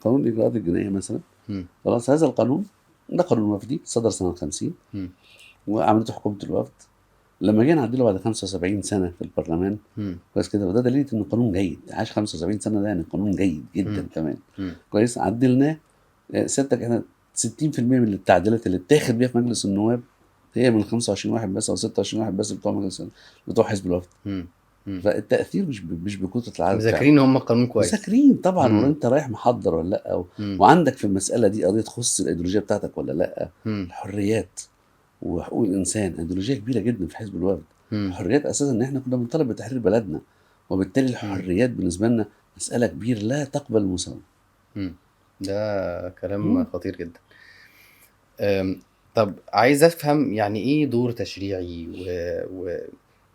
قانون الاجراءات الجنائيه مثلا. خلاص هذا القانون ده قانون وفدي صدر سنه 50 وعملته حكومه الوفد. لما جينا نعدله بعد 75 سنه في البرلمان كويس كده، وده دليل ان القانون جيد. عاش 75 سنه، ده يعني القانون جيد جدا كمان. كويس عدلناه. سيادتك احنا 60% من التعديلات اللي اتاخد بيها في مجلس النواب هي من 25 واحد بس او 26 واحد بس بتوع مجلس بتوع حزب الوفد. فالتاثير مش بكثره العدد. مذاكرين هم القانون كويس، مذاكرين طبعا. وانت رايح محضر ولا لا، وعندك في المساله دي قضيه تخص الايديولوجيه بتاعتك ولا لا. الحريات وحقوق الانسان ايديولوجيه كبيره جدا في حزب الوفد. الحريات اساسا ان احنا كنا بنطالب بتحرير بلدنا، وبالتالي الحريات بالنسبه لنا مساله كبيره لا تقبل المساواه. ده كلام خطير جدا. طب عايز افهم يعني ايه دور تشريعي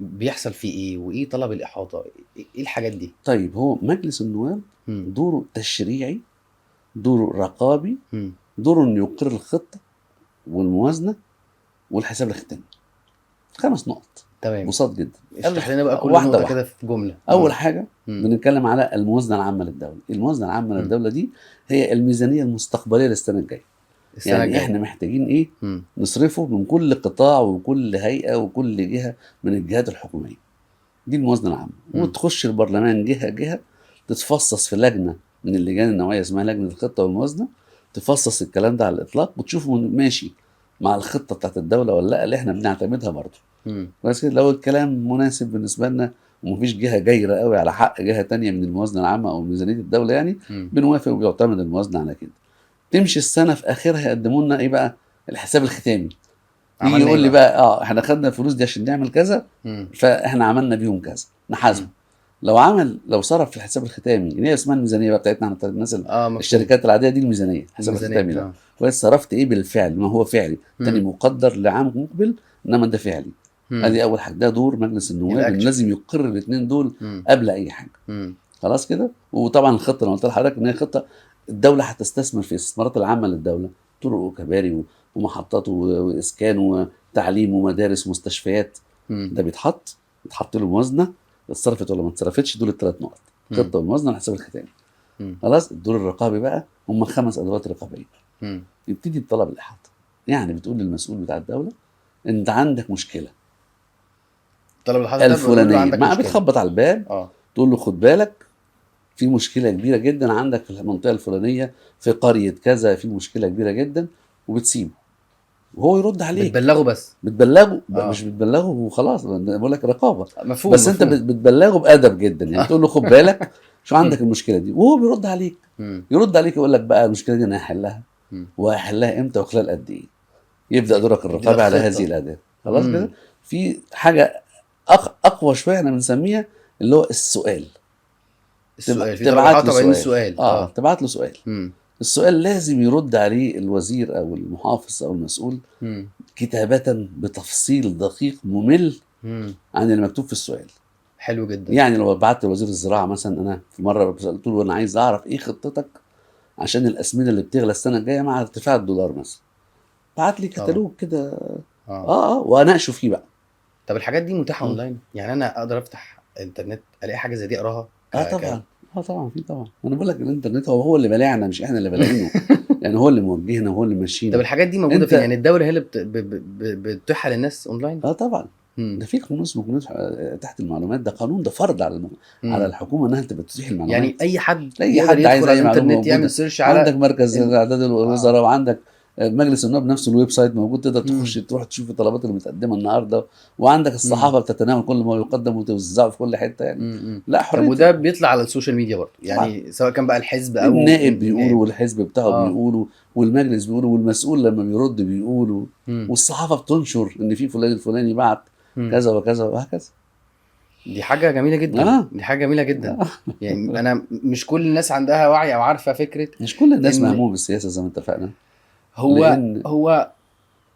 وبيحصل فيه ايه، وايه طلب الاحاطه، ايه الحاجات دي؟ طيب هو مجلس النواب دوره تشريعي، دوره رقابي، دوره انه يقر الخطه والموازنه والحساب الختامي. 5 نقط. تمام، بسيط جدا. اشرح لنا بقى كل نقطه كده في جمله. اول حاجه بنتكلم على الموازنه العامه للدوله. الموازنه العامه للدوله دي هي الميزانيه المستقبليه للسنه الجايه. يعني احنا محتاجين ايه نصرفه من كل قطاع وكل هيئه وكل جهه من الجهات الحكوميه. دي الموازنه العامه. وتخش البرلمان جهه جهه، تتفصص في لجنه من اللجان النوعيه اسمها لجنه الخطه والموازنه، تفصص الكلام ده على الاطلاق وتشوفه ماشي مع الخطه بتاعت الدوله ولا لا اللي احنا بنعتمدها برضه. بس لو الكلام مناسب بالنسبه لنا ومفيش جهه جايره قوي على حق جهه تانية من الموازنه العامه او ميزانيه الدوله يعني بنوافق وبيعتمد الموازنه على كده. تمشي السنه في اخرها يقدموا لنا ايه بقى؟ الحساب الختامي. يجي يقول لي بقى احنا خدنا الفلوس دي عشان نعمل كذا، فاحنا عملنا بيهم كذا، نحاسبه. لو صرف في الحساب الختامي اللي هي اسمها الميزانيه بقى بتاعتنا احنا الناس الشركات العاديه دي الميزانيه، الحساب الختامي ده كويس. صرفت ايه بالفعل ما هو فعلي، تاني مقدر لعام مقبل انما ده فعلي. ادي اول حاجه. ده دور مجلس النواب، لازم يقر الاثنين دول قبل اي حاجه. خلاص كده. وطبعا الخطه انا قلت لحضرتك ان هي خطه الدوله هتستثمر في الاستثمارات العامه للدوله، طرق وكباري ومحطات واسكان وتعليم ومدارس ومستشفيات. ده بيتحط له موازنه اتصرفت ولا ما اتصرفتش. دول ال3 نقط، خطه والموازنه والحساب الختامي. خلاص. الدور الرقابي بقى هم 5 ادوات رقابيه. يبتدي بطلب الاحاطه. يعني بتقول للمسؤول بتاع الدوله انت عندك مشكله، طلب الاحاطه الفلانيه، ما بتخبط على الباب تقول له خد بالك في مشكله كبيره جدا عندك في المنطقه الفلانيه في قريه كذا، في مشكله كبيره جدا، وبتسيبه وهو يرد عليك. بتبلغه بس مش بتبلغه وخلاص، بقول لك رقابه. مفهوم. بس انت بتبلغه بادب جدا. يعني تقول له خد بالك شو عندك المشكله دي، وهو بيرد عليك. يرد عليك يقول لك بقى المشكله دي انا هحلها، وهحلها امتى وخلال قد ايه. يبدا دورك الرقابي على هذه الاداه. خلاص كده. في حاجه اقوى شويه احنا بنسميها اللي هو السؤال. تبعت له سؤال. تبعت له سؤال. السؤال لازم يرد عليه الوزير او المحافظ او المسؤول كتابة بتفصيل دقيق ممل عن اللي مكتوب في السؤال. حلو جدا. يعني لو بعت لوزير الزراعة مثلا، انا في مرة قلت له انا عايز اعرف ايه خطتك عشان الاسمدة اللي بتغلى السنة الجاية مع ارتفاع الدولار مثلا. بعت لي كتالوج كده واناقشه فيه بقى. طب الحاجات دي متاحة اونلاين؟ يعني انا اقدر افتح انترنت الاقي حاجة زي دي اقراها؟ طبعا في طبعا. انا بقول لك الانترنت هو اللي بلاعنا مش احنا اللي بلاعينه. يعني هو اللي موجهنا وهو اللي ماشيين. طب الحاجات دي موجوده فين؟ يعني الدوله هي اللي بتتيحها للناس اونلاين؟ طبعا. ده في قانون اسمه قانون تحت المعلومات. ده قانون ده فرض على الحكومه انها تبقى تتيح المعلومات. يعني اي حد عايز على الانترنت يعمل سيرش على عندك مركز اعداد الوزراء وعندك مجلس النواب نفسه الويب سايت موجود، تقدر تخش تروح تشوف الطلبات اللي متقدمه النهارده، وعندك الصحافه بتتناول كل ما يقدم وتوزعه في كل حته يعني. لا حريه. طب وده بيطلع على السوشيال ميديا برضه يعني سواء كان بقى الحزب او النائب بيقولوا والحزب بتاعه بيقولوا والمجلس بيقولوا والمسؤول لما بيرد بيقولوا والصحافه بتنشر ان في فلان الفلاني بعت كذا وكذا وهكذا. دي حاجه جميله جدا. دي حاجه جميله جدا. يعني انا مش كل الناس عندها وعي او عارفه فكره. مش كل الناس مهمومه بالسياسه زي ما اتفقنا. هو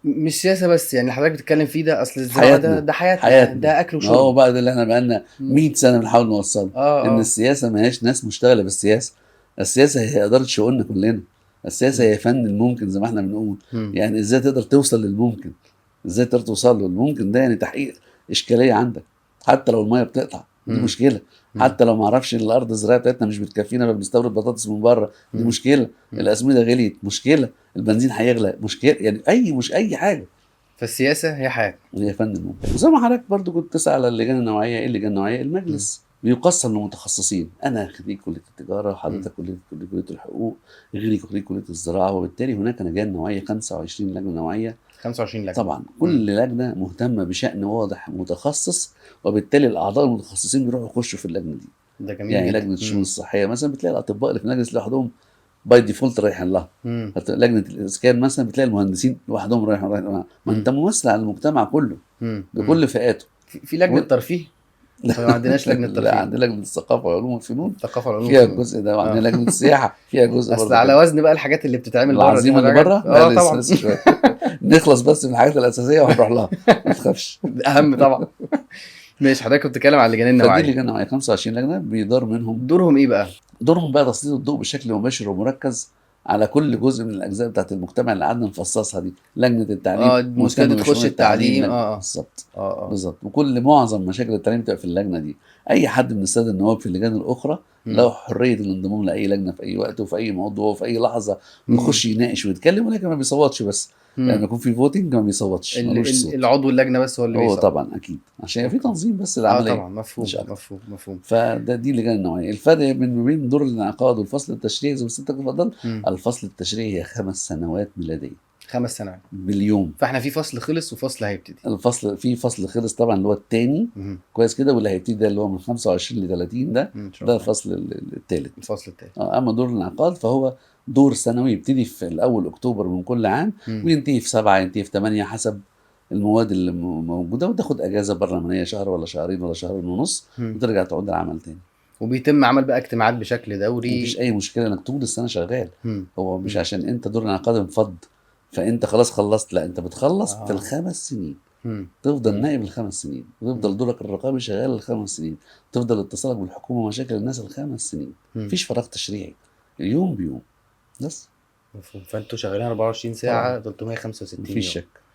مش سياسه بس، يعني حضرتك بتتكلم فيه ده اصل الزراعه ده حياتنا ده اكل وشرب. هو بقى ده اللي احنا بقالنا 100 سنه بنحاول نوصله. ان السياسه ما هيش ناس مشتغله بالسياسه. السياسه هي اداره شؤوننا كلنا. السياسه هي فن الممكن زي ما احنا بنقول. يعني ازاي تقدر توصل للممكن، ازاي تقدر توصل له الممكن ده. يعني تحقيق اشكاليه عندك حتى لو الميه بتقطع دي مشكله. حتى لو ما اعرفش الارض الزراعيه بتاعتنا مش بتكفينا بنستورد بطاطس من بره، دي مشكله. الاسمده غليت، مشكله. البنزين هيغلى، مشكله. يعني مش اي حاجه. فالسياسه هي حاجه هي فن ممتع. وزي ما حضرتك برضو كنت تسأل على اللجان النوعيه، ايه اللجان النوعيه؟ المجلس بيقسم لمتخصصين. انا خريج كليه التجاره، وحضرتك كليه الحقوق، غيري خريج كليه الزراعه، وبالتالي هناك لجان نوعيه 25 لجنه نوعيه. 25 لجنه طبعا كل لجنه مهتمه بشان واضح متخصص، وبالتالي الاعضاء المتخصصين بيروحوا يخشوا في اللجنه دي. ده جميل يعني جدا. لجنه الشؤون الصحيه مثلا بتلاقي الاطباء اللي في المجلس لوحدهم باي ديفولت رايحين لها. لجنه الاسكان مثلا بتلاقي المهندسين لوحدهم رايحين لها. ما انت ممثل على المجتمع كله بكل فئاته. في لجنه ترفيه؟ ما عندناش لجنه ترفيه. لا، عندنا لجنه الثقافه وعلوم والفنون، الثقافه والعلوم فيها والفنون. الجزء ده. وعندنا لجنه السياحه فيها جزء اصل برضه على كده. وزن بقى الحاجات اللي بتتعمل بره العظيمه اللي بره لا طبعا. لسه شويه. نخلص بس من الحاجات الاساسيه وهنروح لها، ما تخافش. اهم طبعا. ماشي، حضرتك كنت بتتكلم عن اللجان فدي النوعيه. لجان نوعيه 25 لجنه بيدار منهم. دورهم ايه بقى؟ دورهم بقى تسليط الضوء بشكل مباشر ومركز على كل جزء من الاجزاء بتاعت المجتمع اللي قعدنا نفصصها دي. لجنه التعليم مهتمه تخش التعليم. بالظبط. بالظبط. وكل معظم مشاكل التعليم تبقى في اللجنه دي. اي حد من الساده النواب في اللجان الاخرى له حريه الانضمام لاي لجنه في اي وقت وفي اي موضوع وفي اي لحظه، ويخش يناقش ويتكلم، ولكن ما بيصوتش بس. لما يكون في فوتنج ما بيصوتش، ملوش صوت. العضو اللجنه بس هو اللي بيصوت. طبعا اكيد، عشان في تنظيم بس العمليه. طبعا مفهوم. دي اللجان النوعيه. الفرق بين دور الانعقاد والفصل التشريعي زي ما سيادتك اتفضل. الفصل التشريعي هي 5 سنوات ميلاديه. 5 سنوات باليوم. فاحنا في فصل خلص وفصل هيبتدي. في فصل خلص طبعا اللي هو الثاني، كويس كده. واللي هيبتدي ده اللي هو من 25 ل 30 ده الفصل الثالث. الفصل الثالث. اما دور الانعقاد فهو دور سنوي، يبتدي في الاول اكتوبر من كل عام، وينتهي في 7، ينتهي في 8 حسب المواد اللي موجوده، وتاخد اجازه برلمانيه شهر ولا شهرين ولا شهرين ونص، وترجع تعود العمل تاني. وبيتم عمل بقى اجتماعات بشكل دوري. مفيش اي مشكله انك طول السنه شغال. هو مش عشان انت دور الانعقاد انفض فانت خلاص خلصت، لا، انت بتخلص في ال5 سنين. تفضل نائب ال5 سنين، وتفضل دورك الرقابي شغال ال5 سنين، تفضل اتصالك بالحكومه ومشاكل الناس ال5 سنين. مفيش فراغ تشريعي، يوم بيوم بس. فانتوا شغالين 24 ساعه 365 يوم. مفيش شك.